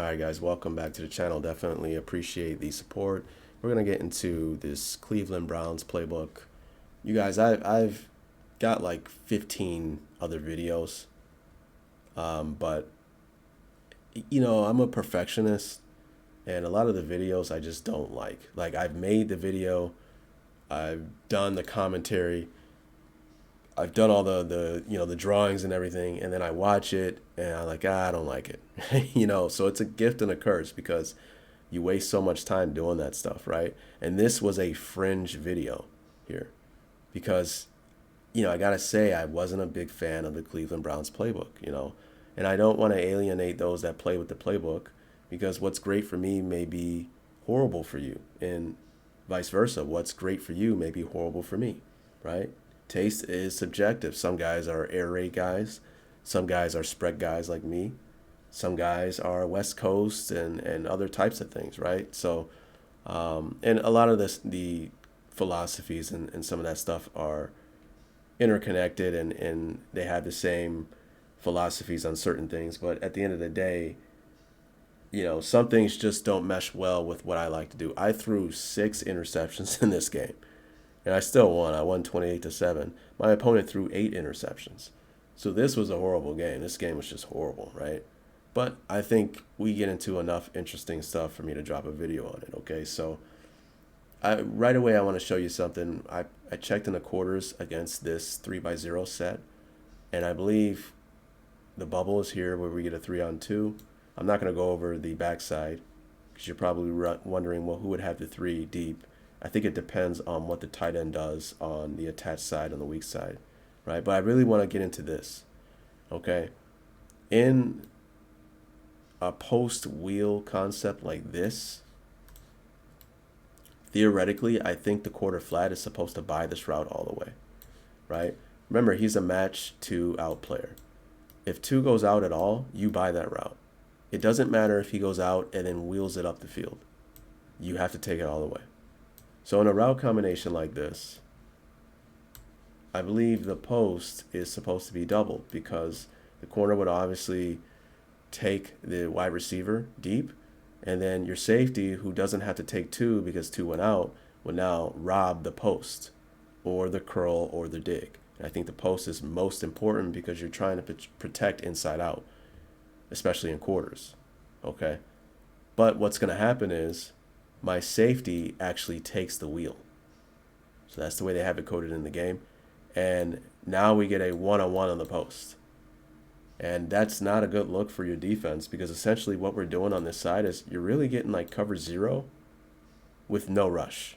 All right, guys, welcome back to the channel. Definitely appreciate the support. We're gonna get into this Cleveland Browns playbook. You guys, I've got like 15 other videos, but I'm a perfectionist, and a lot of the videos I just don't like. Like I've made the video, I've done the commentary, I've done all the drawings and everything, and then I watch it and I'm like, I don't like it. So it's a gift and a curse because you waste so much time doing that stuff, right? And this was a fringe video here because I gotta say I wasn't a big fan of the Cleveland Browns playbook. And I don't want to alienate those that play with the playbook because what's great for me may be horrible for you, and vice versa. What's great for you may be horrible for me, right? Taste is subjective. Some guys are air raid guys, some guys are spread guys like me, some guys are West Coast and other types of things, right? So, and a lot of the philosophies and some of that stuff are interconnected and they have the same philosophies on certain things. But at the end of the day, some things just don't mesh well with what I like to do. I threw 6 interceptions in this game and I still won. I won 28-7. My opponent threw 8 interceptions. So this was a horrible game. This game was just horrible, right? But I think we get into enough interesting stuff for me to drop a video on it, okay? So right away I want to show you something. I checked in the quarters against this 3x0 set, and I believe the bubble is here where we get a 3-on-2. I'm not going to go over the backside because you're probably wondering, well, who would have the 3 deep? I think it depends on what the tight end does on the attached side, on the weak side, right? But I really want to get into this, okay? In a post wheel concept like this, theoretically, I think the quarter flat is supposed to buy this route all the way, right? Remember, he's a match 2 out player. If 2 goes out at all, you buy that route. It doesn't matter if he goes out and then wheels it up the field. You have to take it all the way. So in a route combination like this, I believe the post is supposed to be doubled because the corner would obviously take the wide receiver deep, and then your safety, who doesn't have to take 2 because 2 went out, would now rob the post or the curl or the dig. And I think the post is most important because you're trying to protect inside out, especially in quarters, okay? But what's going to happen is my safety actually takes the wheel. So that's the way they have it coded in the game. And now we get a one-on-one on the post. And that's not a good look for your defense because essentially what we're doing on this side is you're really getting like cover 0 with no rush.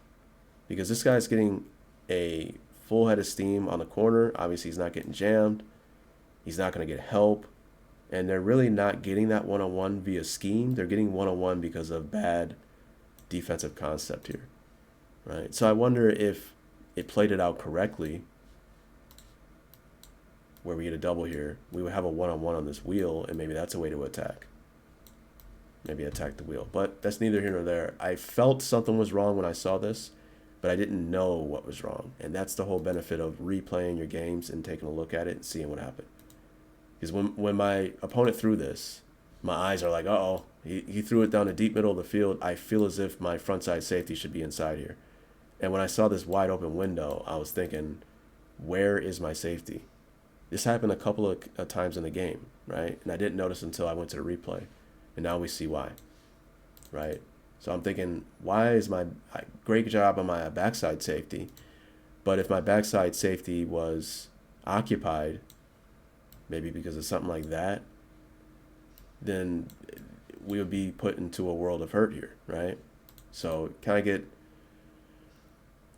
Because this guy's getting a full head of steam on the corner. Obviously he's not getting jammed. He's not going to get help. And they're really not getting that one-on-one via scheme. They're getting one-on-one because of bad defensive concept here, right? So I wonder if it played it out correctly where we get a double here. We would have a one-on-one on this wheel, and maybe that's a way to attack. Maybe attack the wheel. But that's neither here nor there. I felt something was wrong when I saw this, but I didn't know what was wrong. And that's the whole benefit of replaying your games and taking a look at it and seeing what happened. Because when my opponent threw this, my eyes are like, uh-oh, he threw it down the deep middle of the field. I feel as if my front side safety should be inside here. And when I saw this wide open window, I was thinking, where is my safety? This happened a couple of times in the game, right? And I didn't notice until I went to the replay. And now we see why, right? So I'm thinking, why is my great job on my backside safety, but if my backside safety was occupied, maybe because of something like that, then we would be put into a world of hurt here, right? So kind of get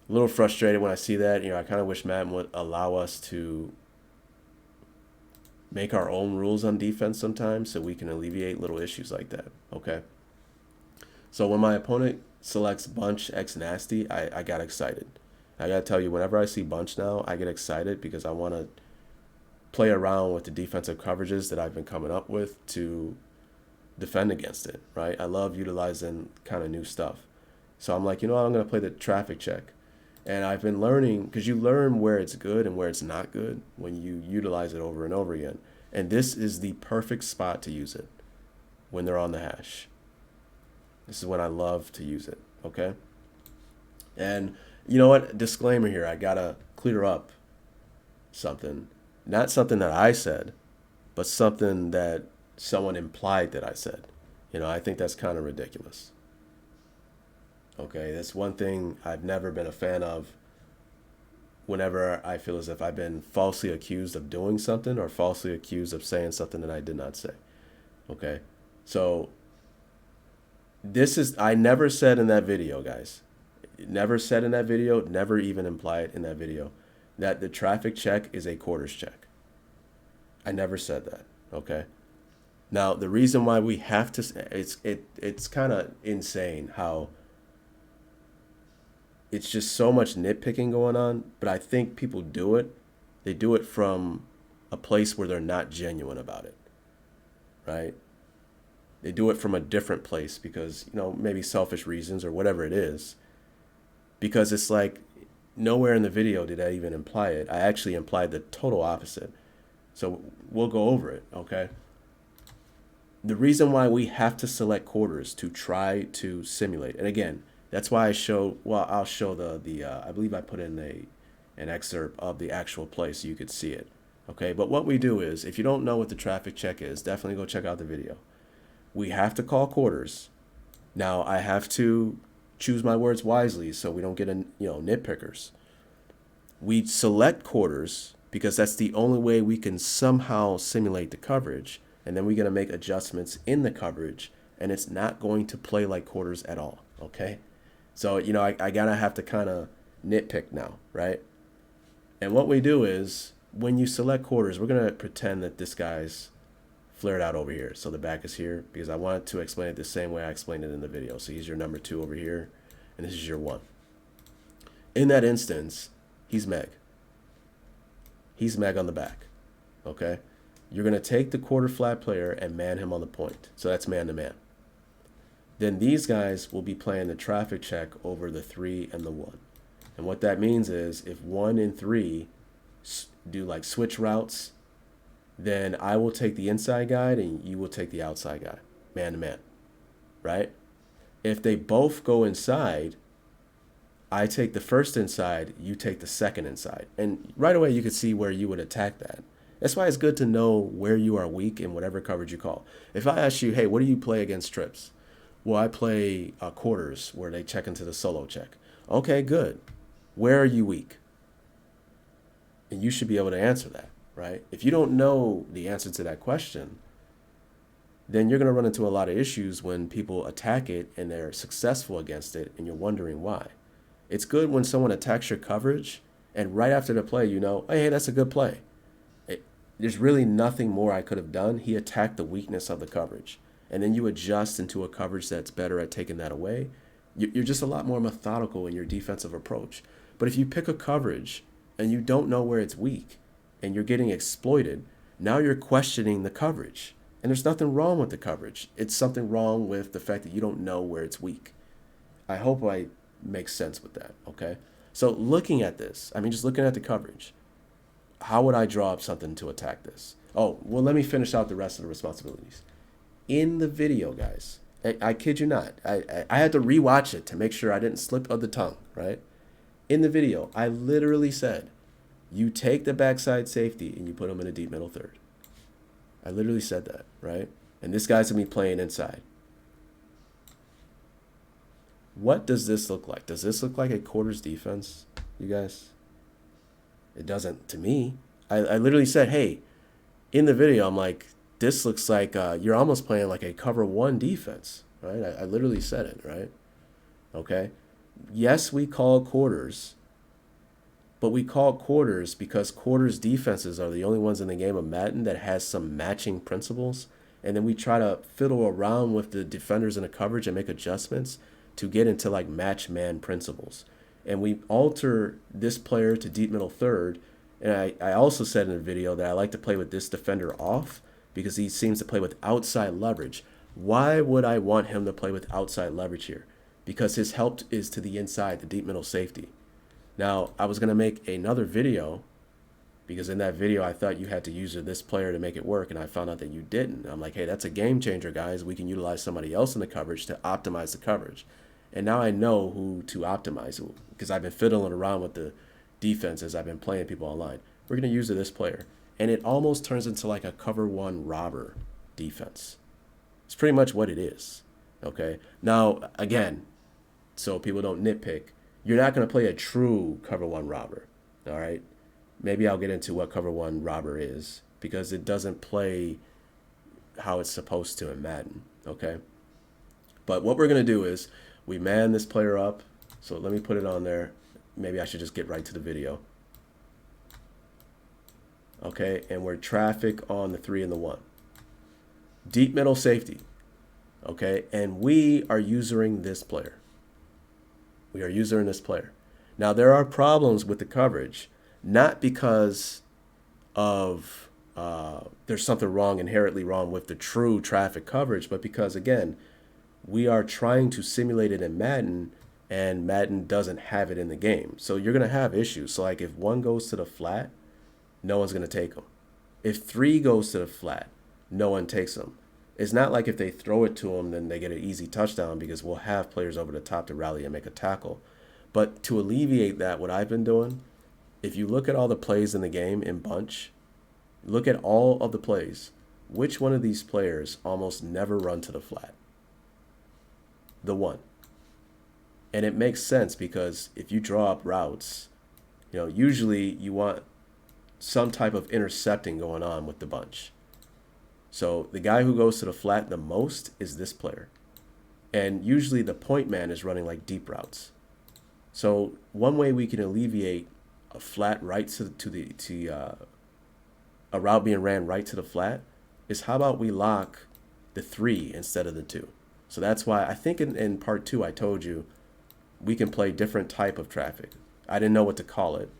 a little frustrated when I see that. I kind of wish Madden would allow us to make our own rules on defense sometimes so we can alleviate little issues like that, okay? So when my opponent selects bunch X nasty, I got excited. I got to tell you, whenever I see bunch now, I get excited because I want to play around with the defensive coverages that I've been coming up with to defend against it, right? I love utilizing kind of new stuff. So I'm like, I'm going to play the traffic check. And I've been learning, because you learn where it's good and where it's not good when you utilize it over and over again. And this is the perfect spot to use it. when they're on the hash. This is when I love to use it, okay? And you know what? Disclaimer here. I gotta clear up something. Not something that I said, but something that someone implied that I said. You know, I think that's kind of ridiculous. Okay, that's one thing I've never been a fan of whenever I feel as if I've been falsely accused of doing something or falsely accused of saying something that I did not say. Okay, so this is, I never said in that video, guys, never said in that video, never even implied in that video that the traffic check is a quarters check. I never said that, okay? Now, the reason why we have to, it's kind of insane how it's just so much nitpicking going on, but I think people do it. They do it from a place where they're not genuine about it, right? They do it from a different place because, you know, maybe selfish reasons or whatever it is. Because it's like nowhere in the video did I even imply it. I actually implied the total opposite. So we'll go over it, okay? The reason why we have to select quarters to try to simulate, and again, that's why I show, well, I'll show I believe I put in an excerpt of the actual play so you could see it. Okay, but what we do is, if you don't know what the traffic check is, definitely go check out the video. We have to call quarters. Now, I have to choose my words wisely so we don't get, nitpickers. We select quarters because that's the only way we can somehow simulate the coverage, and then we're going to make adjustments in the coverage, and it's not going to play like quarters at all, okay? So, you know, I gotta have to kind of nitpick now, right? And what we do is, when you select quarters, we're gonna pretend that this guy's flared out over here. So the back is here, because I wanted to explain it the same way I explained it in the video. So he's your number 2 over here, and this is your 1. In that instance, he's Meg. He's Meg on the back, okay? You're gonna take the quarter flat player and man him on the point. So that's man to man. Then these guys will be playing the traffic check over the 3 and the 1. And what that means is, if 1 and 3 do like switch routes, then I will take the inside guy and you will take the outside guy, man to man, right? If they both go inside, I take the first inside, you take the second inside. And right away you could see where you would attack that. That's why it's good to know where you are weak in whatever coverage you call. If I ask you, hey, what do you play against trips? Well, I play quarters where they check into the solo check. Okay, good. Where are you weak? And you should be able to answer that, right? If you don't know the answer to that question, then you're going to run into a lot of issues when people attack it and they're successful against it and you're wondering why. It's good when someone attacks your coverage and right after the play, you know, hey, that's a good play. There's really nothing more I could have done. He attacked the weakness of the coverage. And then you adjust into a coverage that's better at taking that away. You're just a lot more methodical in your defensive approach. But if you pick a coverage and you don't know where it's weak and you're getting exploited, now you're questioning the coverage. And there's nothing wrong with the coverage. It's something wrong with the fact that you don't know where it's weak. I hope I make sense with that, okay? So looking at this, just looking at the coverage, how would I draw up something to attack this? Oh, well, let me finish out the rest of the responsibilities. In the video, guys, I kid you not, I had to rewatch it to make sure I didn't slip of the tongue, right? In the video, I literally said, you take the backside safety and you put him in a deep middle third. I literally said that, right? And this guy's going to be playing inside. What does this look like? Does this look like a quarters defense, you guys? It doesn't to me. I literally said, hey, in the video, I'm like, this looks like you're almost playing like a cover 1 defense, right? I literally said it, right? Okay. Yes, we call quarters, but we call quarters because quarters defenses are the only ones in the game of Madden that has some matching principles. And then we try to fiddle around with the defenders in the coverage and make adjustments to get into like match man principles. And we alter this player to deep middle third. And I also said in the video that I like to play with this defender off because he seems to play with outside leverage. Why would I want him to play with outside leverage here? Because his help is to the inside, the deep middle safety. Now, I was going to make another video because in that video, I thought you had to use this player to make it work, and I found out that you didn't. I'm like, hey, that's a game changer, guys. We can utilize somebody else in the coverage to optimize the coverage. And now I know who to optimize because I've been fiddling around with the defense as I've been playing people online. We're going to use this player. And it almost turns into like a cover one robber defense. It's pretty much what it is. Okay. Now, again, so people don't nitpick, you're not going to play a true cover one robber. All right. Maybe I'll get into what cover one robber is because it doesn't play how it's supposed to in Madden. Okay. But what we're going to do is we man this player up. So let me put it on there. Maybe I should just get right to the video. Okay. And we're traffic on the 3 and the 1. Deep middle safety. Okay. And we are using this player. We are using this player. Now, there are problems with the coverage, not because of there's something wrong, inherently wrong with the true traffic coverage, but because, again, we are trying to simulate it in Madden, and Madden doesn't have it in the game. So you're going to have issues. So, like, if 1 goes to the flat, no one's going to take them. If 3 goes to the flat, no one takes them. It's not like if they throw it to them, then they get an easy touchdown because we'll have players over the top to rally and make a tackle. But to alleviate that, what I've been doing, if you look at all the plays in the game in bunch, look at all of the plays. Which one of these players almost never run to the flat? The 1. And it makes sense because if you draw up routes, usually you want some type of intercepting going on with the bunch. So the guy who goes to the flat the most is this player. And usually the point man is running like deep routes. So one way we can alleviate a flat right to a route being ran right to the flat is how about we lock the 3 instead of the 2. So that's why I think in part 2 I told you we can play different type of traffic. I didn't know what to call it.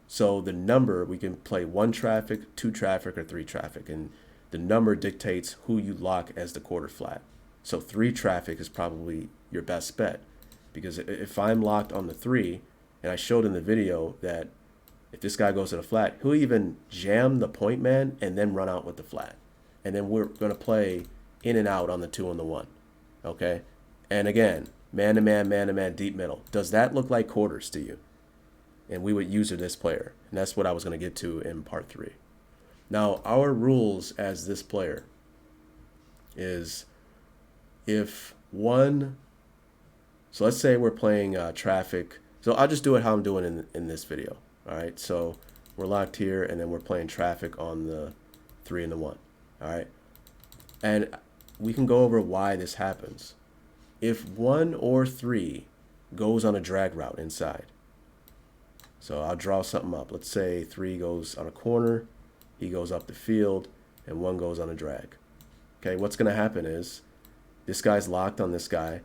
So the number, we can play 1 traffic, 2 traffic, or 3 traffic. And the number dictates who you lock as the quarter flat. So 3 traffic is probably your best bet. Because if I'm locked on the 3, and I showed in the video that if this guy goes to the flat, he'll even jam the point man and then run out with the flat. And then we're going to play in and out on the 2 and the 1. Okay? And again, man-to-man, man-to-man, deep middle. Does that look like quarters to you? And we would use this player. And that's what I was going to get to in part 3. Now, our rules as this player is if 1... So let's say we're playing traffic. So I'll just do it how I'm doing in this video. All right. So we're locked here, and then we're playing traffic on the 3 and the 1. All right. And we can go over why this happens. If 1 or 3 goes on a drag route inside. So I'll draw something up. Let's say 3 goes on a corner, he goes up the field, and 1 goes on a drag. Okay, what's going to happen is this guy's locked on this guy,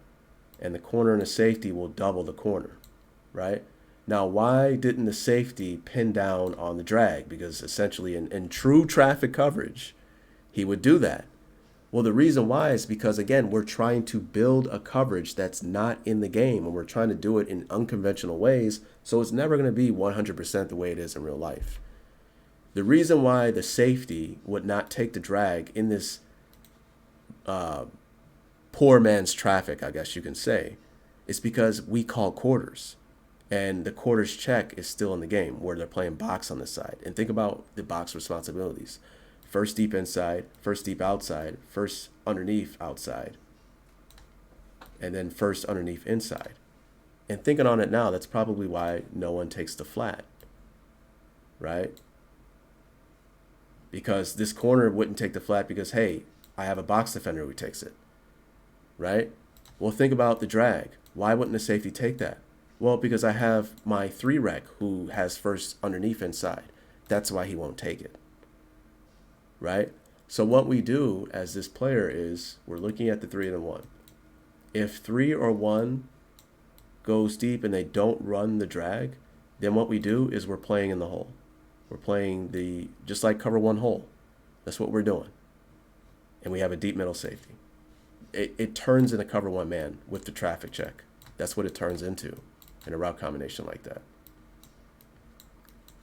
and the corner and the safety will double the corner, right? Now, why didn't the safety pin down on the drag? Because essentially in true traffic coverage, he would do that. Well, the reason why is because, again, we're trying to build a coverage that's not in the game, and we're trying to do it in unconventional ways, so it's never going to be 100% the way it is in real life. The reason why the safety would not take the drag in this poor man's traffic, I guess you can say, is because we call quarters, and the quarters check is still in the game where they're playing box on the side. And think about the box responsibilities. First deep inside, first deep outside, first underneath outside, and then first underneath inside. And thinking on it now, that's probably why no one takes the flat, right? Because this corner wouldn't take the flat because, hey, I have a box defender who takes it, right? Well, think about the drag. Why wouldn't the safety take that? Well, because I have my 3 rec who has first underneath inside. That's why he won't take it. Right? So what we do as this player is we're looking at the 3 and the 1. If 3 or 1 goes deep and they don't run the drag, then what we do is we're playing in the hole. We're playing just like cover 1 hole. That's what we're doing. And we have a deep middle safety. It turns into cover 1 man with the traffic check. That's what it turns into in a route combination like that.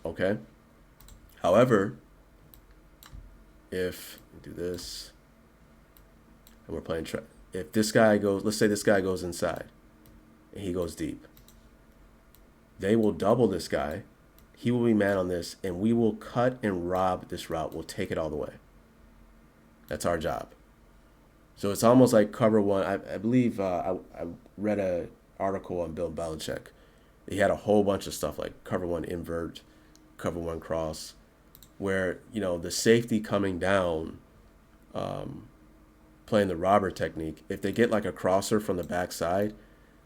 Okay. However, if we do this and we're playing, if this guy goes, let's say this guy goes inside and he goes deep, they will double this guy. He will be man on this, and we will cut and rob this route. We'll take it all the way. That's our job. So it's almost like cover one. I believe I read an article on Bill Belichick. He had a whole bunch of stuff like cover one invert, cover one cross, where, you know, the safety coming down, playing the robber technique, if they get like a crosser from the backside,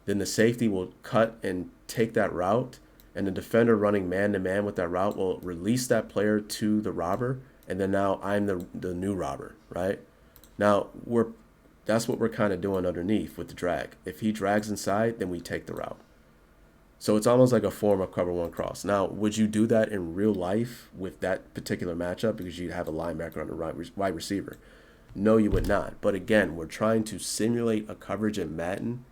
then the safety will cut and take that route, and the defender running man-to-man with that route will release that player to the robber, and then now I'm the new robber, right? Now, that's what we're kind of doing underneath with the drag. If he drags inside, then we take the route. So it's almost like a form of cover one cross. Now, would you do that in real life with that particular matchup because you'd have a linebacker on the wide receiver? No, you would not. But again, we're trying to simulate a coverage in Madden,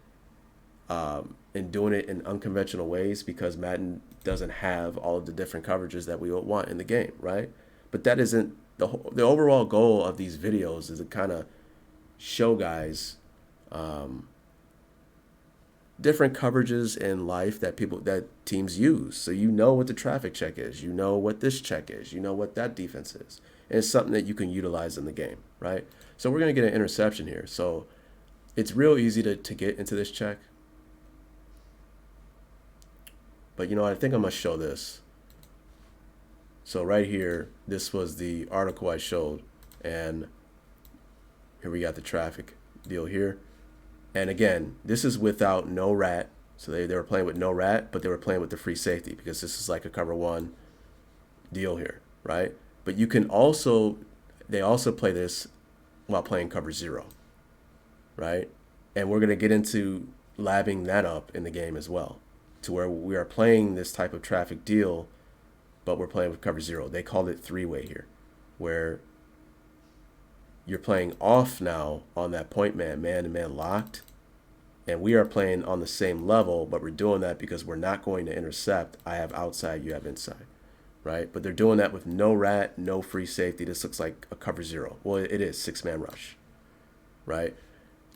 and doing it in unconventional ways because Madden doesn't have all of the different coverages that we want in the game, right? But that isn't the overall goal of these videos, is to kind of show guys different coverages in life that teams use. So you know what the traffic check is, you know what this check is, you know what that defense is. And it's something that you can utilize in the game, right? So we're going to get an interception here. So it's real easy to get into this check. But you know, I think I must show this. So right here, this was the article I showed, and here we got the traffic deal here. And again, this is without no rat. So they were playing with no rat, but they were playing with the free safety because this is like a cover one deal here, right? But you can also, they also play this while playing cover zero, right? And we're going to get into labbing that up in the game as well, to where we are playing this type of traffic deal, but we're playing with cover zero. They called it three-way here, where you're playing off now on that point man-to-man locked, and we are playing on the same level, but we're doing that because we're not going to intercept. I have outside, you have inside, right? But they're doing that with no rat, no free safety. This looks like a cover zero. Well, it is six-man rush, right?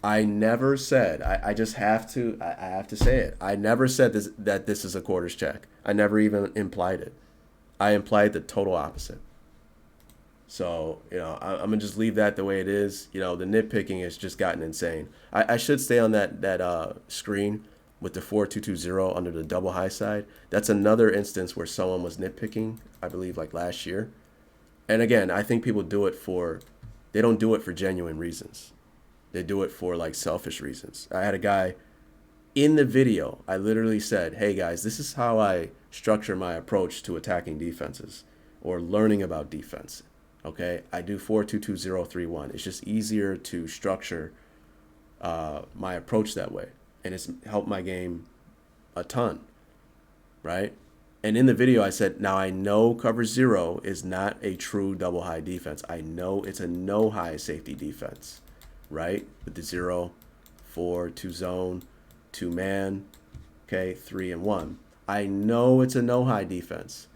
I never said, I just have to, I have to say it. I never said that this is a quarters check. I never even implied it. I implied the total opposite. So, you know, I'm going to just leave that the way it is. You know, the nitpicking has just gotten insane. I should stay on that screen with the 4220 under the double high side. That's another instance where someone was nitpicking, I believe, like last year. And again, I think people do it they don't do it for genuine reasons. They do it for like selfish reasons. I had a guy in the video, I literally said, hey guys, this is how I structure my approach to attacking defenses or learning about defense. Okay, I do 4-2-2-0-3-1. It's just easier to structure my approach that way, and it's helped my game a ton, right? And in the video, I said, now I know cover zero is not a true double high defense. I know it's a no high safety defense, right? With the 0, 4, 2 zone, 2 man, okay, 3 and 1. I know it's a no high defense.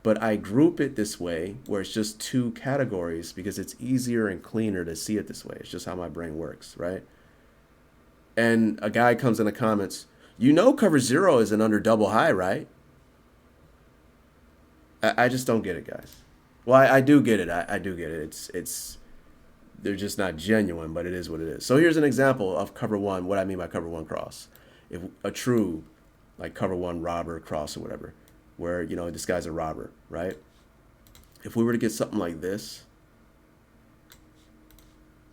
But I group it this way where it's just two categories because it's easier and cleaner to see it this way. It's just how my brain works, right? And a guy comes in the comments, you know cover zero is an under double high, right? I just don't get it, guys. Well, I do get it. I do get it. It's they're just not genuine, but it is what it is. So here's an example of cover one, what I mean by cover one cross. If a true, like cover one robber cross or whatever, where, you know, this guy's a robber, right? If we were to get something like this,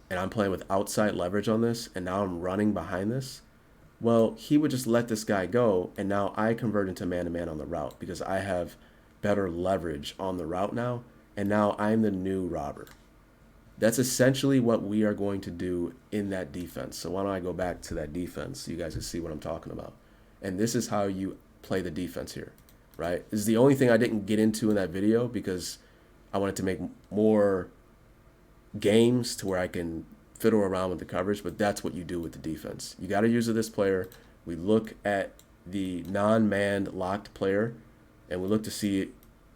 and I'm playing with outside leverage on this, and now I'm running behind this, well, he would just let this guy go, and now I convert into man-to-man on the route because I have better leverage on the route now, and now I'm the new robber. That's essentially what we are going to do in that defense. So why don't I go back to that defense so you guys can see what I'm talking about. And this is how you play the defense here. Right? This is the only thing I didn't get into in that video because I wanted to make more games to where I can fiddle around with the coverage, but that's what you do with the defense. You got to use this player. We look at the non-manned locked player, and we look to see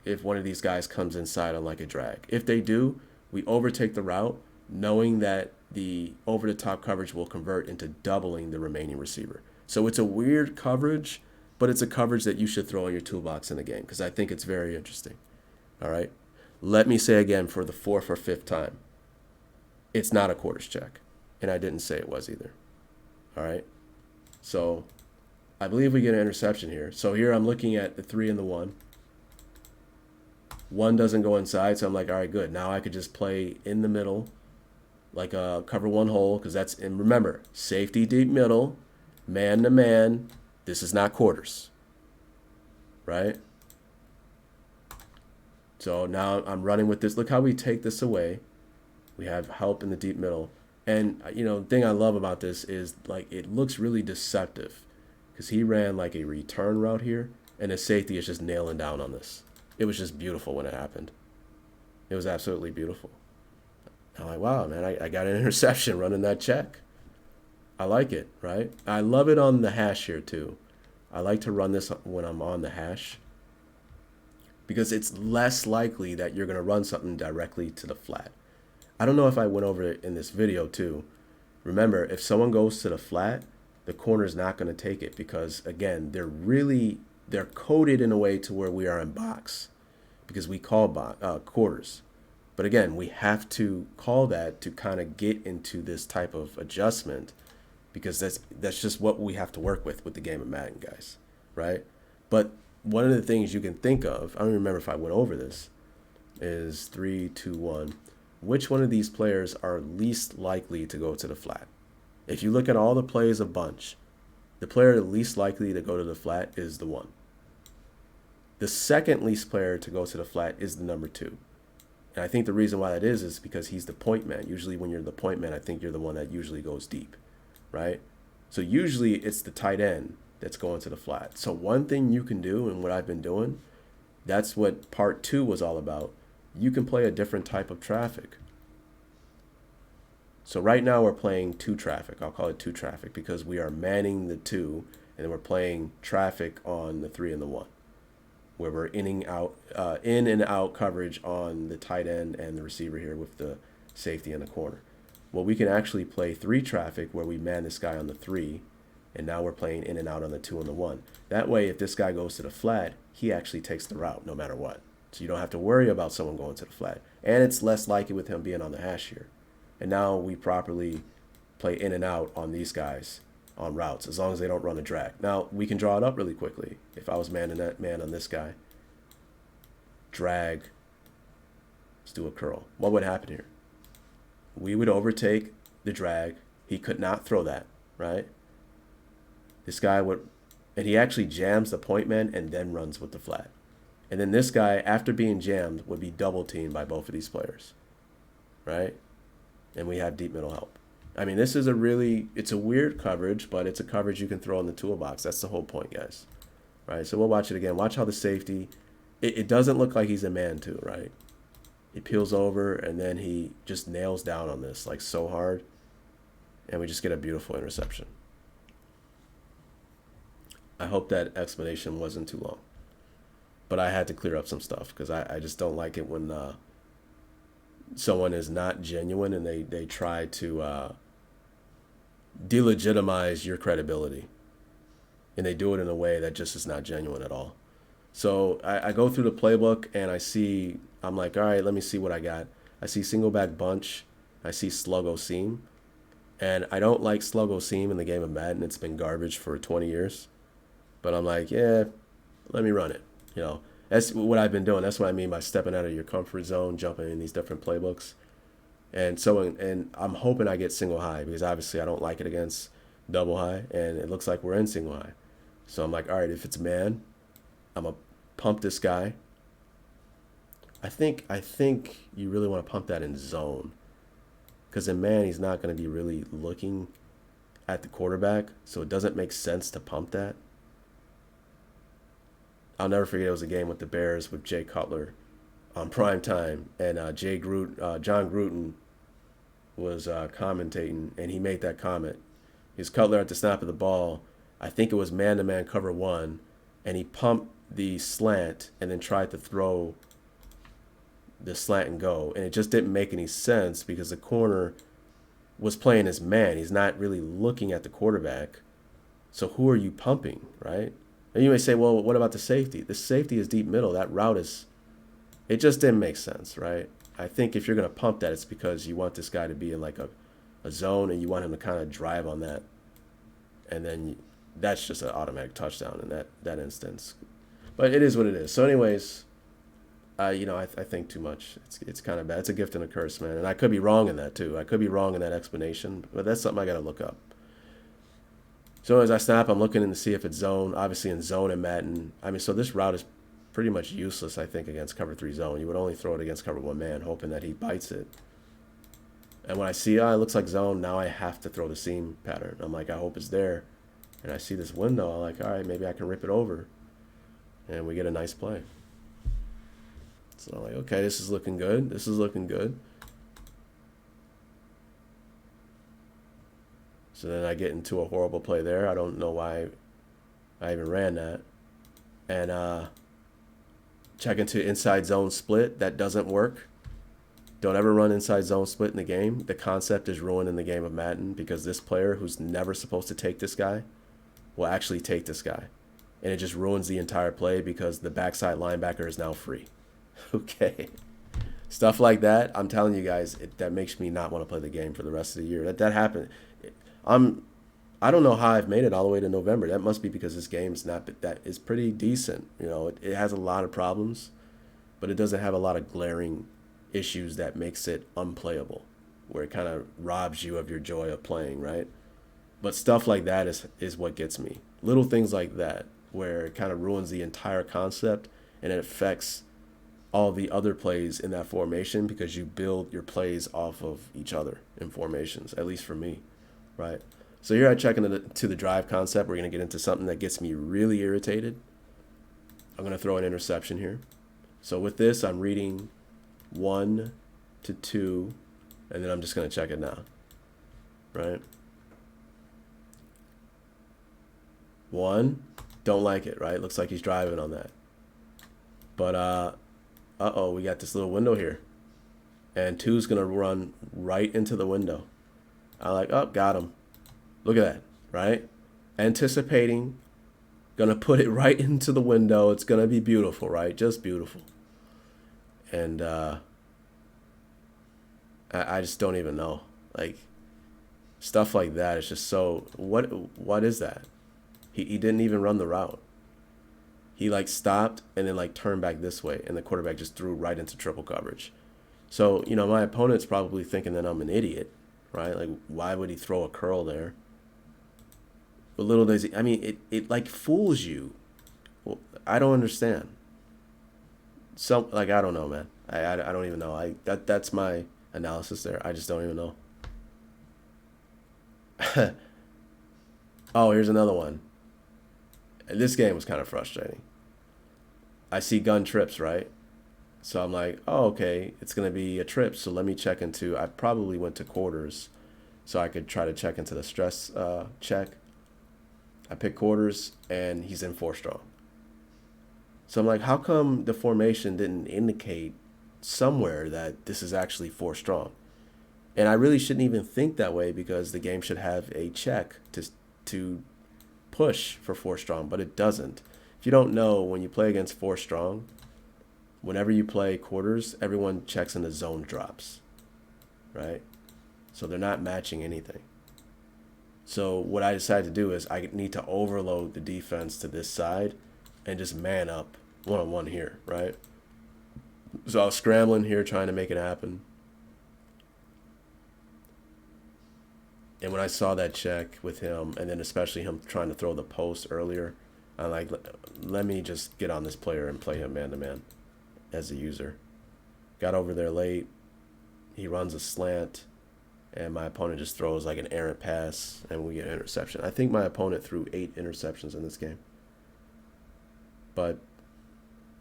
if one of these guys comes inside on like a drag. If they do, we overtake the route, knowing that the over-the-top coverage will convert into doubling the remaining receiver. So it's a weird coverage, but it's a coverage that you should throw in your toolbox in the game because I think it's very interesting. All right? Let me say again for the 4th or 5th time, it's not a quarters check, and I didn't say it was either. All right? So I believe we get an interception here. So here I'm looking at the 3 and the 1. 1 doesn't go inside, so I'm like, all right, good. Now I could just play in the middle, like a cover 1 hole, because that's, and remember, safety deep middle, man to man. This is not quarters, right? So now I'm running with this. Look how we take this away. We have help in the deep middle. And, you know, the thing I love about this is, like, it looks really deceptive because he ran like a return route here, and the safety is just nailing down on this. It was just beautiful when it happened. It was absolutely beautiful. I'm like, wow, man, I got an interception running that check. I like it, right? I love it on the hash here, too. I like to run this when I'm on the hash because it's less likely that you're going to run something directly to the flat. I don't know if I went over it in this video, too. Remember, if someone goes to the flat, the corner's not going to take it because, again, they're coded in a way to where we are in box because we call quarters. But again, we have to call that to kind of get into this type of adjustment because that's just what we have to work with the game of Madden, guys, right? But one of the things you can think of, I don't remember if I went over this, is 3, 2, 1. Which one of these players are least likely to go to the flat? If you look at all the plays a bunch, the player least likely to go to the flat is the 1. The second least player to go to the flat is the number 2. And I think the reason why that is because he's the point man. Usually when you're the point man, I think you're the one that usually goes deep, right? So usually it's the tight end that's going to the flat. So one thing you can do, and what I've been doing, that's what part 2 was all about. You can play a different type of traffic. So right now we're playing 2 traffic. I'll call it 2 traffic because we are manning the 2 and then we're playing traffic on the 3 and the 1. Where we're in and out coverage on the tight end and the receiver here with the safety in the corner. Well, we can actually play 3 traffic where we man this guy on the 3, and now we're playing in and out on the 2 and the 1. That way, if this guy goes to the flat, he actually takes the route no matter what. So you don't have to worry about someone going to the flat. And it's less likely with him being on the hash here. And now we properly play in and out on these guys on routes, as long as they don't run a drag. Now, we can draw it up really quickly. If I was manning that man on this guy, drag, let's do a curl. What would happen here? We would overtake the drag. He could not throw that, right? This guy would, and he actually jams the point man and then runs with the flat. And then this guy, after being jammed, would be double teamed by both of these players, right? And we have deep middle help. I mean, this is it's a weird coverage, but it's a coverage you can throw in the toolbox. That's the whole point, guys. Right? So we'll watch it again. Watch how the safety, it doesn't look like he's a man too, right? He peels over, and then he just nails down on this, like so hard. And we just get a beautiful interception. I hope that explanation wasn't too long. But I had to clear up some stuff, because I just don't like it when someone is not genuine and they try to delegitimize your credibility, and they do it in a way that just is not genuine at all. So I go through the playbook and I'm like, all right, let me see what I got. I see single back bunch. I see Sluggo Seam. And I don't like Sluggo Seam in the game of Madden. It's been garbage for 20 years. But I'm like, yeah, let me run it. You know, that's what I've been doing. That's what I mean by stepping out of your comfort zone, jumping in these different playbooks. And I'm hoping I get single high, because obviously I don't like it against double high, and it looks like we're in single high. So I'm like, all right, if it's man, I'm going to pump this guy. I think you really want to pump that in zone, because in man, he's not going to be really looking at the quarterback, so it doesn't make sense to pump that. I'll never forget, it was a game with the Bears with Jay Cutler on prime time, and John Gruden was commentating, and he made that comment. His Cutler at the snap of the ball, I think it was man-to-man cover one, and he pumped the slant and then tried to throw the slant and go, and it just didn't make any sense because the corner was playing his man. He's not really looking at the quarterback. So who are you pumping, right? And you may say, well, what about the safety? The safety is deep middle. That route is, it just didn't make sense, right? I think if you're going to pump that, it's because you want this guy to be in like a zone and you want him to kind of drive on that. And then that's just an automatic touchdown in that instance. But it is what it is. So anyways, I think too much. It's kind of bad. It's a gift and a curse, man. And I could be wrong in that too. I could be wrong in that explanation, but that's something I got to look up. So as I snap, I'm looking in to see if it's zone. Obviously in zone and Madden. I mean, so this route is pretty much useless, I think, against cover 3 zone. You would only throw it against cover 1 man, hoping that he bites it. And when I see, it looks like zone, now I have to throw the seam pattern. I'm like, I hope it's there. And I see this window. I'm like, all right, maybe I can rip it over. And we get a nice play. So I'm like, okay, this is looking good. This is looking good. So then I get into a horrible play there. I don't know why I even ran that. And check into inside zone split. That doesn't work. Don't ever run inside zone split in the game. The concept is ruined in the game of Madden because this player who's never supposed to take this guy will actually take this guy. And it just ruins the entire play because the backside linebacker is now free. Okay. Stuff like that, I'm telling you guys, that makes me not want to play the game for the rest of the year. That happened. I don't know how I've made it all the way to November. That must be because this game's that is pretty decent. You know, it has a lot of problems, but it doesn't have a lot of glaring issues that makes it unplayable, where it kind of robs you of your joy of playing, right? But stuff like that is what gets me. Little things like that, where it kind of ruins the entire concept and it affects all the other plays in that formation because you build your plays off of each other in formations, at least for me, right? So here I check into the drive concept. We're going to get into something that gets me really irritated. I'm going to throw an interception here. So with this, I'm reading 1 to 2, and then I'm just going to check it now, right? 1, don't like it, right? Looks like he's driving on that. But, uh-oh, we got this little window here. And 2's going to run right into the window. I like, oh, got him. Look at that, right? Anticipating, going to put it right into the window. It's going to be beautiful, right? Just beautiful. And I just don't even know. Like, stuff like that is just so... What is that? He didn't even run the route. He, like, stopped and then, like, turned back this way, and the quarterback just threw right into triple coverage. So, you know, my opponent's probably thinking that I'm an idiot, right? Like, why would he throw a curl there? But little does he... I mean, it like, fools you. Well, I don't understand. So, like, I don't know, man. I don't even know. That's my analysis there. I just don't even know. Oh, here's another one. This game was kind of frustrating. I see gun trips, right? So I'm like, oh, okay, it's going to be a trip. So let me check into, I probably went to quarters so I could try to check into the stress check. I pick quarters and he's in 4 strong. So I'm like, how come the formation didn't indicate somewhere that this is actually 4 strong? And I really shouldn't even think that way because the game should have a check to push for 4 strong, but it doesn't. If you don't know, when you play against 4 strong, whenever you play quarters, everyone checks into zone drops, right? So they're not matching anything. So what I decided to do is I need to overload the defense to this side and just man up one-on-one here, right? So I was scrambling here trying to make it happen. And when I saw that check with him, and then especially him trying to throw the post earlier, I'm like, let me just get on this player and play him man-to-man as a user. Got over there late. He runs a slant, and my opponent just throws like an errant pass, and we get an interception. I think my opponent threw 8 interceptions in this game. But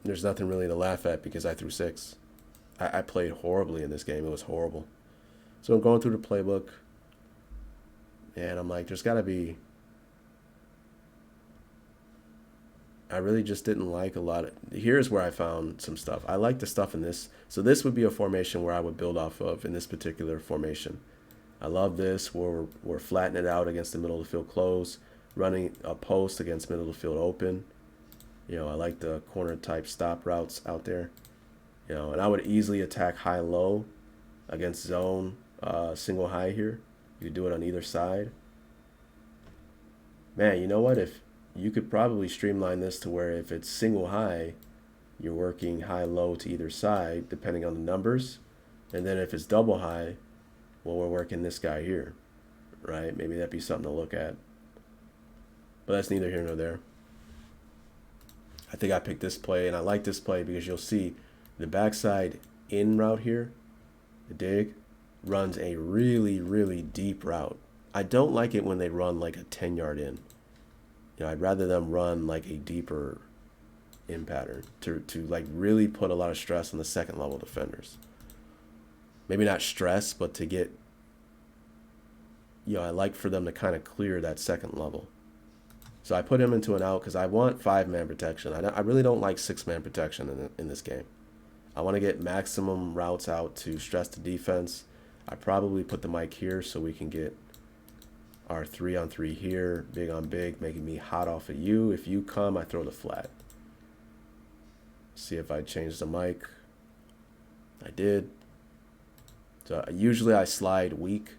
there's nothing really to laugh at because I threw 6. I played horribly in this game. It was horrible. So I'm going through the playbook. And I'm like, there's got to be... I really just didn't like a lot of, here's where I found some stuff. I like the stuff in this. So this would be a formation where I would build off of in this particular formation. I love this where we're flattening it out against the middle of the field close, running a post against middle of the field open. You know, I like the corner type stop routes out there. You know, and I would easily attack high-low against zone single high here. You could do it on either side. Man, you know what? If you could probably streamline this to where if it's single high, you're working high-low to either side, depending on the numbers. And then if it's double high, well, we're working this guy here, right? Maybe that'd be something to look at. But that's neither here nor there. I think I picked this play, and I like this play because you'll see the backside in route here, the dig, runs a really, really deep route. I don't like it when they run like a 10-yard in. You know, I'd rather them run like a deeper in pattern to like really put a lot of stress on the second level defenders. Maybe not stress, but to get, you know, I like for them to kind of clear that second level. So I put him into an out because I want 5-man protection. I really don't like 6-man protection in this game. I want to get maximum routes out to stress the defense. I probably put the mic here so we can get our 3-on-3 here, big on big, making me hot off of you. If you come, I throw the flat. See if I change the mic. I did. So usually I slide weak.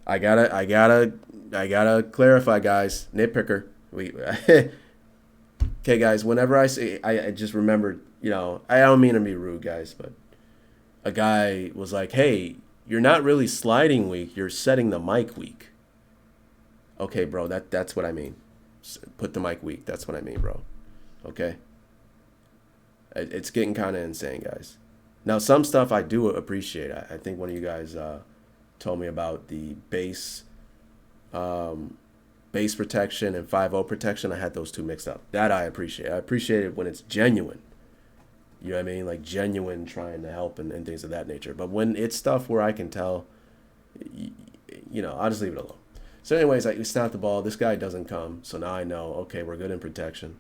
I gotta clarify, guys. Nitpicker. Okay, guys. Whenever I say, I just remembered. You know, I don't mean to be rude, guys, but a guy was like, "Hey, you're not really sliding weak. You're setting the mic weak." Okay, bro. That's what I mean. Put the mic weak. That's what I mean, bro. Okay. It's getting kind of insane, guys. Now, some stuff I do appreciate. I think one of you guys told me about the base protection and 5-0 protection. I had those two mixed up. That I appreciate. I appreciate it when it's genuine. You know what I mean? Like genuine trying to help and things of that nature. But when it's stuff where I can tell, you know, I'll just leave it alone. So anyways, we snap the ball. This guy doesn't come. So now I know, okay, we're good in protection.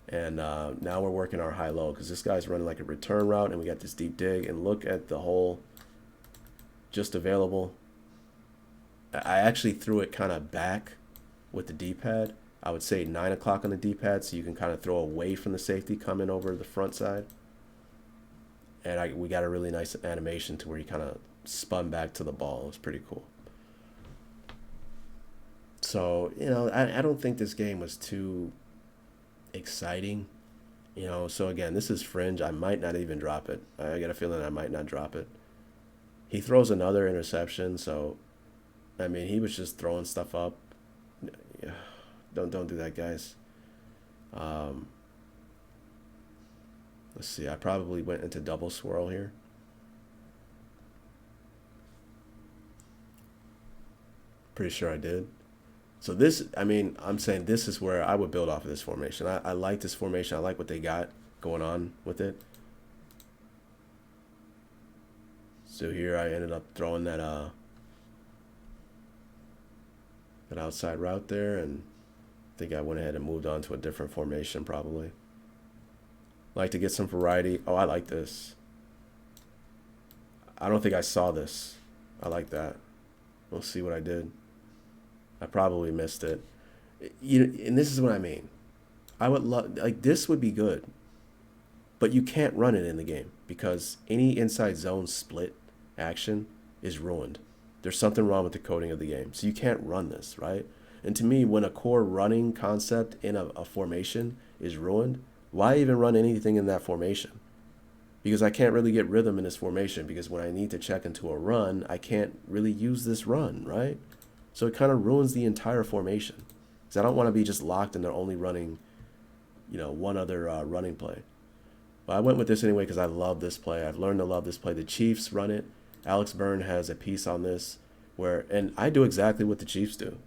And now we're working our high-low because this guy's running like a return route and we got this deep dig. And look at the hole just available. I actually threw it kind of back with the D-pad. I would say 9 o'clock on the D-pad so you can kind of throw away from the safety coming over the front side. And we got a really nice animation to where he kind of spun back to the ball. It was pretty cool. So, you know, I don't think this game was too exciting. You know, so again, this is fringe. I might not even drop it. I got a feeling I might not drop it. He throws another interception, so, I mean, he was just throwing stuff up. Yeah. Don't do that, guys. Let's see. I probably went into double swirl here. Pretty sure I did. So this, I mean, I'm saying this is where I would build off of this formation. I like this formation. I like what they got going on with it. So here I ended up throwing that outside route there, and I think I went ahead and moved on to a different formation probably. Like to get some variety. Oh, I like this. I don't think I saw this. I like that. We'll see what I did. I probably missed it. And this is what I mean. I would love, like, this would be good, but you can't run it in the game because any inside zone split action is ruined. There's something wrong with the coding of the game. So you can't run this, right? And to me, when a core running concept in a formation is ruined, why even run anything in that formation? Because I can't really get rhythm in this formation because when I need to check into a run, I can't really use this run, right? So it kind of ruins the entire formation. Because I don't want to be just locked and they're only running, you know, one other running play. But I went with this anyway because I love this play. I've learned to love this play. The Chiefs run it. Alex Byrne has a piece on this where, and I do exactly what the Chiefs do.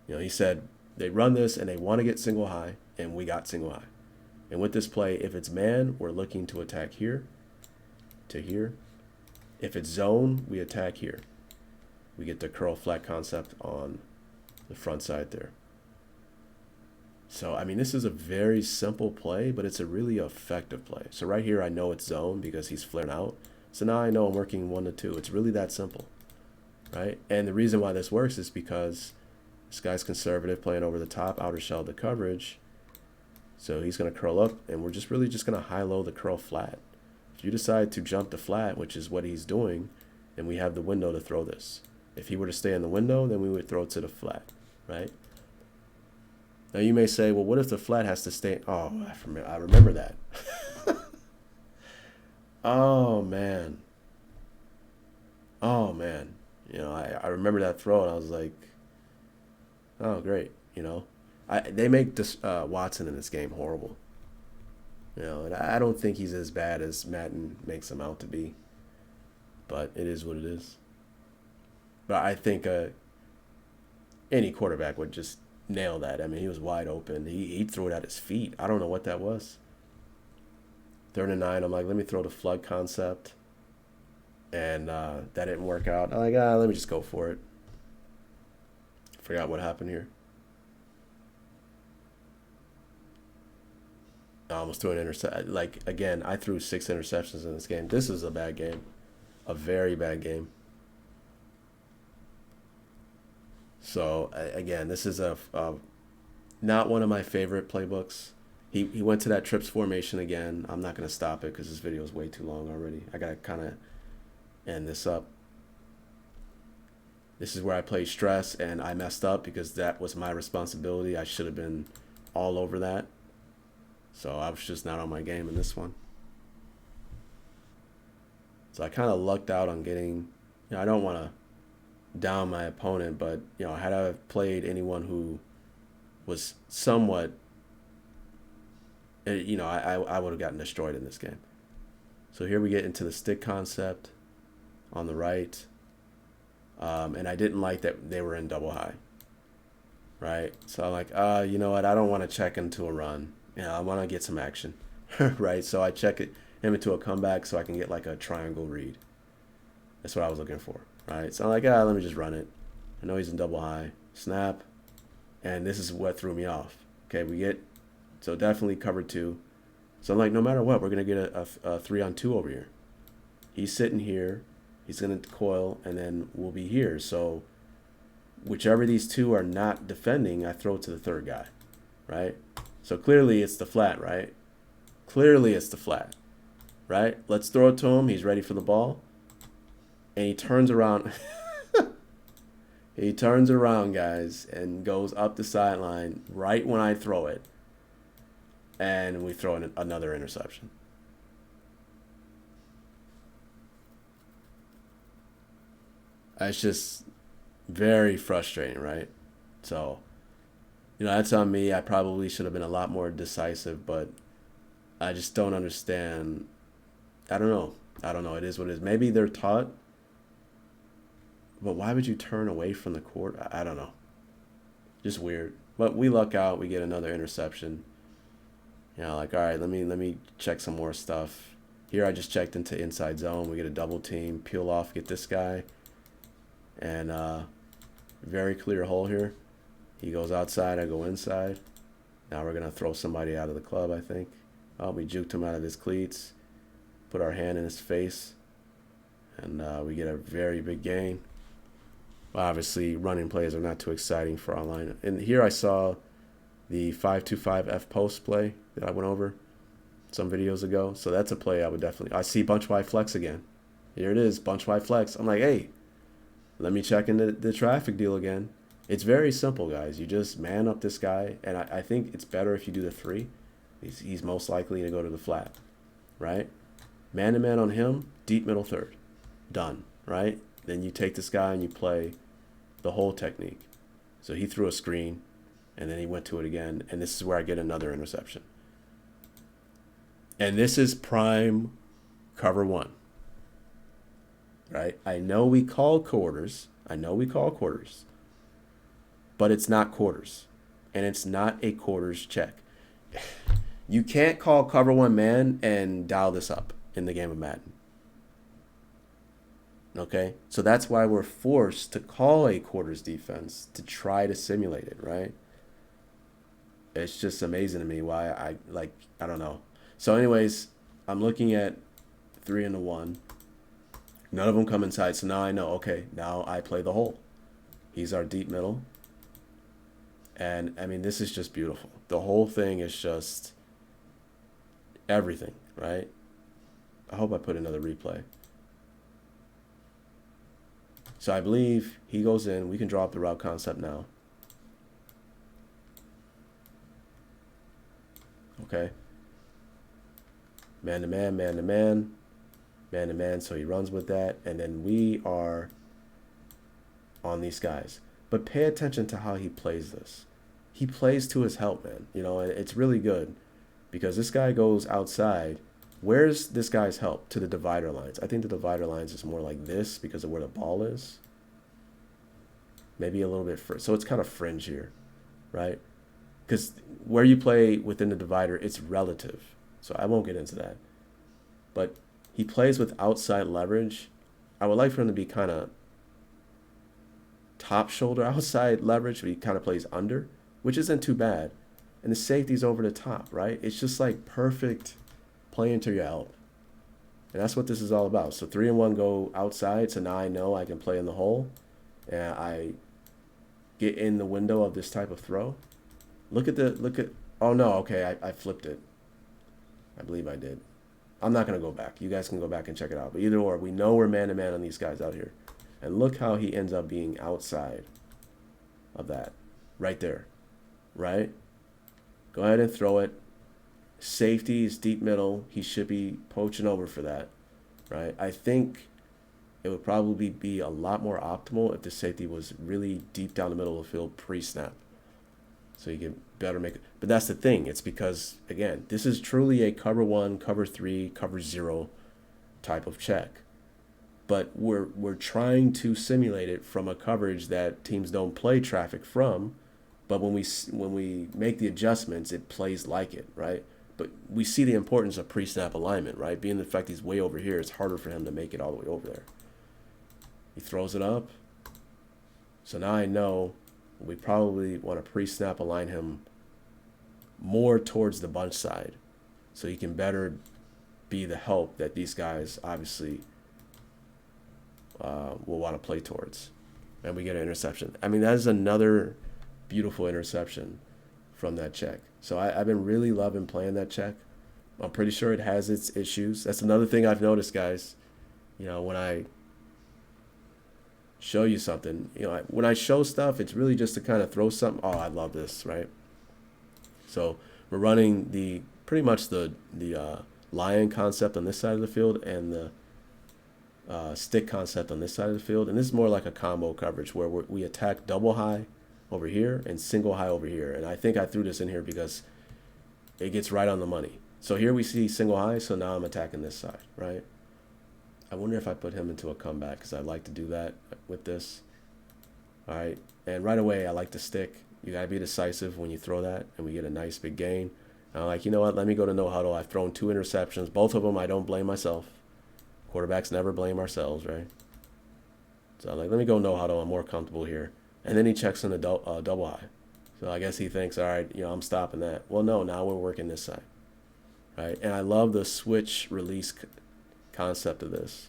You know, he said they run this and they want to get single high, and we got single high. And with this play, if it's man, we're looking to attack here to here. If it's zone, we attack here. We get the curl flat concept on the front side there. So, I mean, this is a very simple play, but it's a really effective play. So right here, I know it's zone because he's flaring out. So now I know I'm working 1 to 2. It's really that simple, right? And the reason why this works is because this guy's conservative, playing over the top, outer shell the coverage. So he's going to curl up, and we're just really just going to high-low the curl flat. If you decide to jump the flat, which is what he's doing, then we have the window to throw this. If he were to stay in the window, then we would throw it to the flat, right? Now you may say, well, what if the flat has to stay? Oh, I remember that. Oh, man. Oh, man. You know, I remember that throw, and I was like, oh, great. You know, they make this Watson in this game horrible. You know, and I don't think he's as bad as Madden makes him out to be. But it is what it is. But I think any quarterback would just nail that. I mean, he was wide open. He threw it at his feet. I don't know what that was. 3rd and 9. I'm like, let me throw the flood concept. And that didn't work out. I'm like, let me just go for it. Forgot what happened here. I almost threw an interception. Like, again, I threw 6 interceptions in this game. This is a bad game. A very bad game. So, again, this is not one of my favorite playbooks. He went to that trips formation again. I'm not going to stop it because this video is way too long already. I got to kind of end this up. This is where I played stress, and I messed up because that was my responsibility. I should have been all over that. So I was just not on my game in this one. So I kind of lucked out on getting, you know, I don't want to down my opponent, but, you know, had I played anyone who was somewhat, you know, I would have gotten destroyed in this game. So here we get into the stick concept on the right. And I didn't like that they were in double high, right? So I'm like, you know what? I don't want to check into a run. You know, I want to get some action, right? So I check him into a comeback so I can get like a triangle read. That's what I was looking for, right? So I'm like, let me just run it. I know he's in double high. Snap. And this is what threw me off. Okay, we get, so definitely cover 2. So I'm like, no matter what, we're going to get a 3-on-2 over here. He's sitting here. He's going to coil, and then we'll be here. So whichever these two are not defending, I throw it to the 3rd guy, right? So clearly it's the flat, right? Clearly it's the flat, right? Let's throw it to him. He's ready for the ball. And he turns around. He turns around, guys, and goes up the sideline right when I throw it. And we throw in another interception. It's just very frustrating, right? So, you know, that's on me. I probably should have been a lot more decisive, but I just don't understand. I don't know. It is what it is. Maybe they're taught, but why would you turn away from the court? I don't know. Just weird. But we luck out. We get another interception. You know, like, all right, let me check some more stuff. Here I just checked into inside zone. We get a double team. Peel off, get this guy. And very clear hole here. He goes outside, I go inside. Now we're going to throw somebody out of the club, I think. Oh, we juked him out of his cleats. Put our hand in his face. And we get a very big gain. Obviously, running plays are not too exciting for online. And here I saw the 5-2-5 F post play that I went over some videos ago. So that's a play I would definitely... I see bunch wide flex again. Here it is, bunch wide flex. I'm like, hey, let me check into the traffic deal again. It's very simple, guys. You just man up this guy, and I think it's better if you do the 3. He's most likely to go to the flat, right? Man-to-man on him, deep middle 3rd. Done, right? Then you take this guy and you play the whole technique. So he threw a screen, and then he went to it again, and this is where I get another interception. And this is prime cover 1. Right? I know we call quarters. But it's not quarters. And it's not a quarters check. You can't call cover 1 man and dial this up in the game of Madden. Okay, so that's why we're forced to call a quarters defense to try to simulate it, right? It's just amazing to me why I don't know. So, anyways, I'm looking at 3 and a 1. None of them come inside, so now I know. Okay, now I play the hole. He's our deep middle, and I mean this is just beautiful. The whole thing is just everything, right? I hope I put another replay. So I believe he goes in. We can draw up the route concept now. Okay. Man to man, man to man, man to man. So he runs with that. And then we are on these guys. But pay attention to how he plays this. He plays to his help, man. You know, it's really good because this guy goes outside. Where's this guy's help? To the divider lines. I think the divider lines is more like this because of where the ball is. Maybe a little bit so it's kind of fringe here, right? Because where you play within the divider, it's relative. So I won't get into that. But he plays with outside leverage. I would like for him to be kind of top shoulder outside leverage, but he kind of plays under, which isn't too bad. And the safety's over the top, right? It's just like perfect playing to your help. And that's what this is all about. So 3 and 1 go outside. So now I know I can play in the hole. And I get in the window of this type of throw. Look at, oh no, okay, I flipped it. I believe I did. I'm not going to go back. You guys can go back and check it out. But either or, we know we're man-to-man on these guys out here. And look how he ends up being outside of that. Right there. Right? Go ahead and throw it. Safety is deep middle. He should be poaching over for that. Right? I think it would probably be a lot more optimal if the safety was really deep down the middle of the field pre-snap. So you can better make it. But that's the thing. It's because, again, this is truly a cover 1, cover 3, cover 0 type of check. But we're trying to simulate it from a coverage that teams don't play traffic from. But when we make the adjustments, it plays like it, right? But we see the importance of pre-snap alignment, right? Being the fact he's way over here, it's harder for him to make it all the way over there. He throws it up. So now I know we probably want to pre-snap align him more towards the bunch side so he can better be the help that these guys obviously will want to play towards. And we get an interception. I mean, that is another beautiful interception from that check. So I've been really loving playing that check. I'm pretty sure it has its issues. That's another thing I've noticed, guys. You know, when I show you something, you know, when I show stuff, it's really just to kind of throw something. Oh, I love this, right? So we're running the pretty much the lion concept on this side of the field and the stick concept on this side of the field. And this is more like a combo coverage where we attack double high over here and single high over here. And I think I threw this in here because it gets right on the money. So here we see single high, so now I'm attacking this side, right? I wonder if I put him into a comeback because I like to do that with this. All right, and right away I like to stick. You got to be decisive when you throw that, and we get a nice big gain. And I'm like, you know what, let me go to no huddle. I've thrown 2 interceptions. Both of them I don't blame myself. Quarterbacks never blame ourselves, right? So I'm like, let me go no huddle. I'm more comfortable here. And then he checks in the double high. So I guess he thinks, all right, you know, I'm stopping that. Well, no, now we're working this side, right? And I love the switch release concept of this.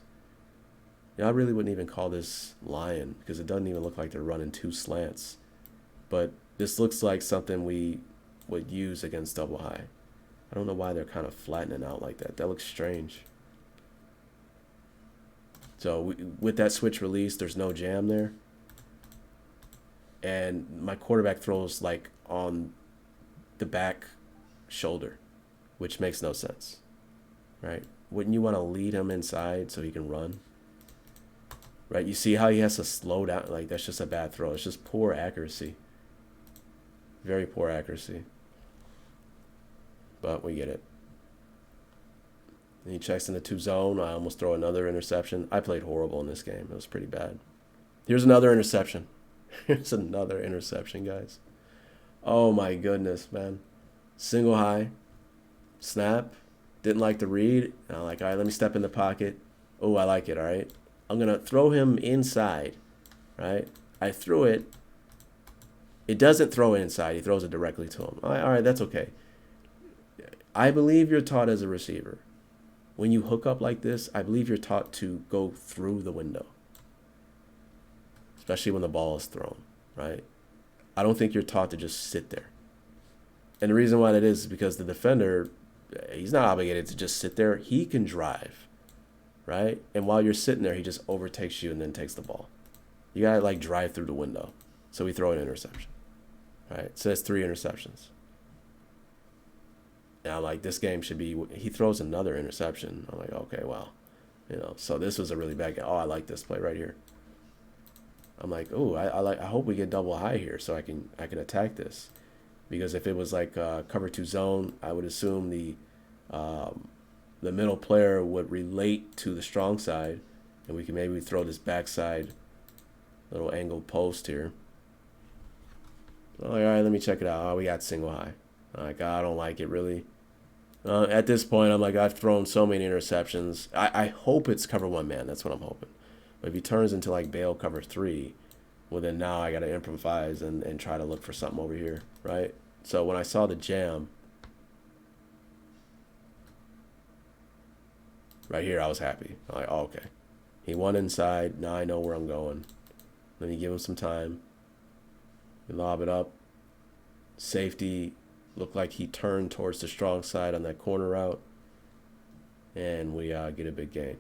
You know, I really wouldn't even call this lion because it doesn't even look like they're running 2 slants. But this looks like something we would use against double high. I don't know why they're kind of flattening out like that. That looks strange. So with that switch release, there's no jam there. And my quarterback throws like on the back shoulder, which makes no sense, right? Wouldn't you want to lead him inside so he can run? Right? You see how he has to slow down? Like, that's just a bad throw. It's just poor accuracy. Very poor accuracy. But we get it. And he checks in the 2 zone. I almost throw another interception. I played horrible in this game. It was pretty bad. Here's another interception. Here's another interception, guys. Oh, my goodness, man. Single high. Snap. Didn't like the read. And I'm like, all right, let me step in the pocket. Oh, I like it, all right. I'm going to throw him inside, right? I threw it. It doesn't throw it inside. He throws it directly to him. All right, that's okay. I believe you're taught as a receiver. When you hook up like this, I believe you're taught to go through the window, especially when the ball is thrown, right? I don't think you're taught to just sit there. And the reason why that is because the defender, he's not obligated to just sit there. He can drive, right? And while you're sitting there, he just overtakes you and then takes the ball. You got to like drive through the window. So we throw an interception, right? So that's 3 interceptions. Now, like, this game should be, he throws another interception. I'm like, okay, well, you know, so this was a really bad game. Oh, I like this play right here. I'm like, oh, I hope we get double high here so I can attack this. Because if it was like cover 2 zone, I would assume the middle player would relate to the strong side, and we can maybe throw this backside little angled post here. All right, let me check it out. Oh, we got single high. I'm like, I don't like it really. At this point, I'm like, I've thrown so many interceptions. I hope it's cover 1 man. That's what I'm hoping. But if he turns into like bail cover 3, well, then now I got to improvise and try to look for something over here, right? So when I saw the jam right here, I was happy. I'm like, oh, okay. He won inside. Now I know where I'm going. Let me give him some time. We lob it up. Safety looked like he turned towards the strong side on that corner route. And we get a big gain.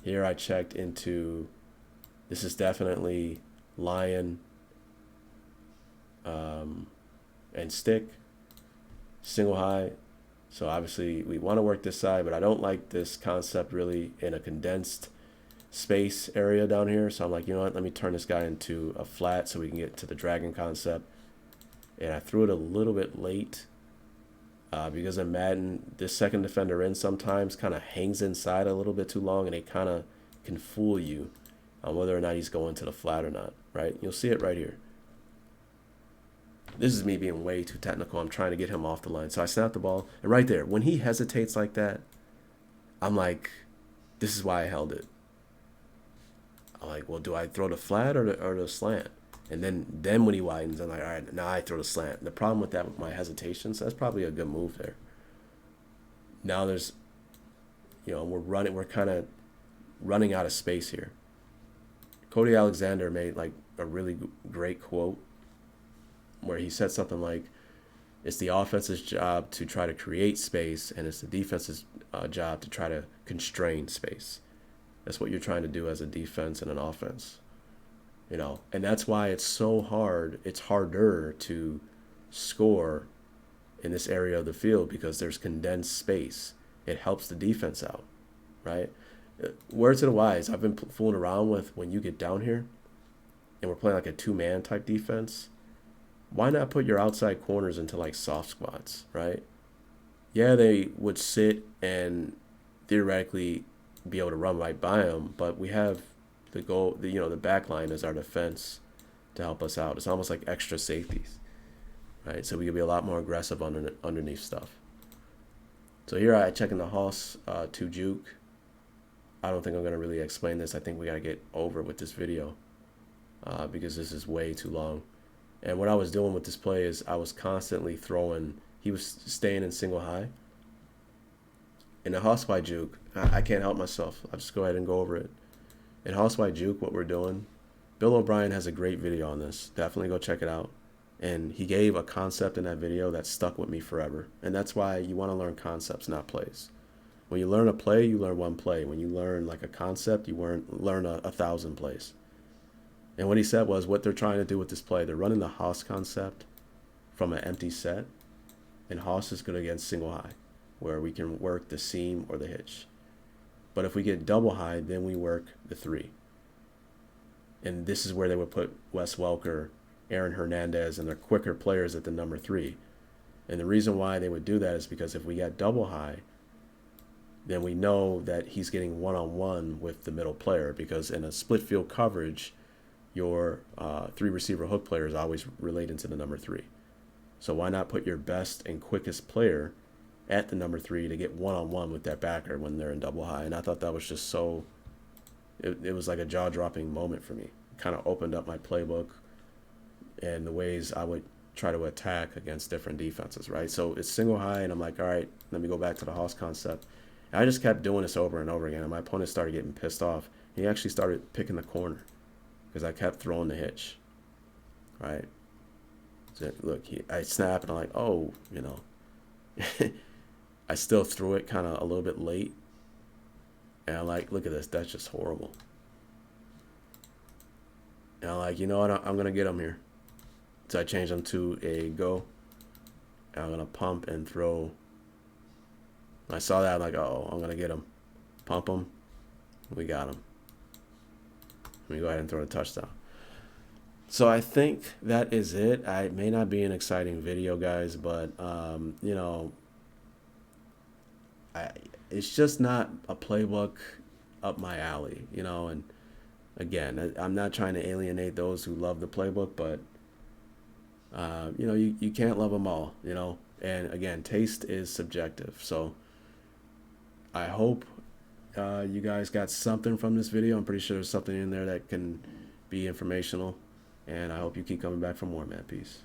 Here I checked into, this is definitely lion and stick, single high. So obviously we want to work this side, but I don't like this concept really in a condensed space area down here. So I'm like, you know what, let me turn this guy into a flat so we can get to the dragon concept. And I threw it a little bit late because in Madden, this second defender in sometimes kind of hangs inside a little bit too long, and it kind of can fool you on whether or not he's going to the flat or not, right? You'll see it right here. This is me being way too technical. I'm trying to get him off the line. So I snap the ball, and right there, when he hesitates like that, I'm like, this is why I held it. I'm like, well, do I throw the flat or the slant? And then when he widens, I'm like, all right, now I throw the slant. The problem with that, with my hesitation, so that's probably a good move there. Now there's, you know, we're kind of running out of space here. Cody Alexander made like a really great quote where he said something like, it's the offense's job to try to create space, and it's the defense's job to try to constrain space. That's what you're trying to do as a defense and an offense. You know, and that's why it's so hard. It's harder to score in this area of the field because there's condensed space. It helps the defense out, right? Word to the wise, I've been fooling around with when you get down here and we're playing like a 2-man type defense. Why not put your outside corners into like soft squats, right? Yeah, they would sit and theoretically be able to run right by them, but we have the goal, the back line is our defense to help us out. It's almost like extra safeties, right? So we can be a lot more aggressive underneath stuff. So here I check in the Hoss to Juke. I don't think I'm going to really explain this. I think we got to get over with this video because this is way too long. And what I was doing with this play is I was constantly throwing. He was staying in single high. In the Hoss by Juke, I can't help myself. I'll just go ahead and go over it. In Hoss by Juke, what we're doing, Bill O'Brien has a great video on this. Definitely go check it out. And he gave a concept in that video that stuck with me forever. And that's why you want to learn concepts, not plays. When you learn a play, you learn one play. When you learn like a concept, you learn 1,000 plays. And what he said was what they're trying to do with this play, they're running the Hoss concept from an empty set. And Hoss is good against single high, where we can work the seam or the hitch. But if we get double high, then we work the 3. And this is where they would put Wes Welker, Aaron Hernandez, and their quicker players at the number 3. And the reason why they would do that is because if we got double high, then we know that he's getting one-on-one with the middle player, because in a split field coverage, your 3 receiver hook player is always related to the number 3. So why not put your best and quickest player at the number 3 to get one-on-one with that backer when they're in double high? And I thought that was just so it was like a jaw-dropping moment for me. It kind of opened up my playbook and the ways I would try to attack against different defenses, right? So it's single high, and I'm like, all right, let me go back to the Hoss concept. And I just kept doing this over and over again, and my opponent started getting pissed off. He actually started picking the corner because I kept throwing the hitch, right? So look, I snap, and I'm like, oh, you know. I still threw it kind of a little bit late. And I'm like, look at this, that's just horrible. And I'm like, you know what, I'm going to get him here. So I changed them to a go. And I'm going to pump and throw. I saw that, I'm like, oh, I'm going to get him. Pump him. We got him. Let me go ahead and throw a touchdown. So I think that is it. It may not be an exciting video, guys, but, you know, it's just not a playbook up my alley, you know. And again, I'm not trying to alienate those who love the playbook, but you know, you can't love them all, you know. And again, taste is subjective. So I hope you guys got something from this video. I'm pretty sure there's something in there that can be informational, and I hope you keep coming back for more, man. Peace.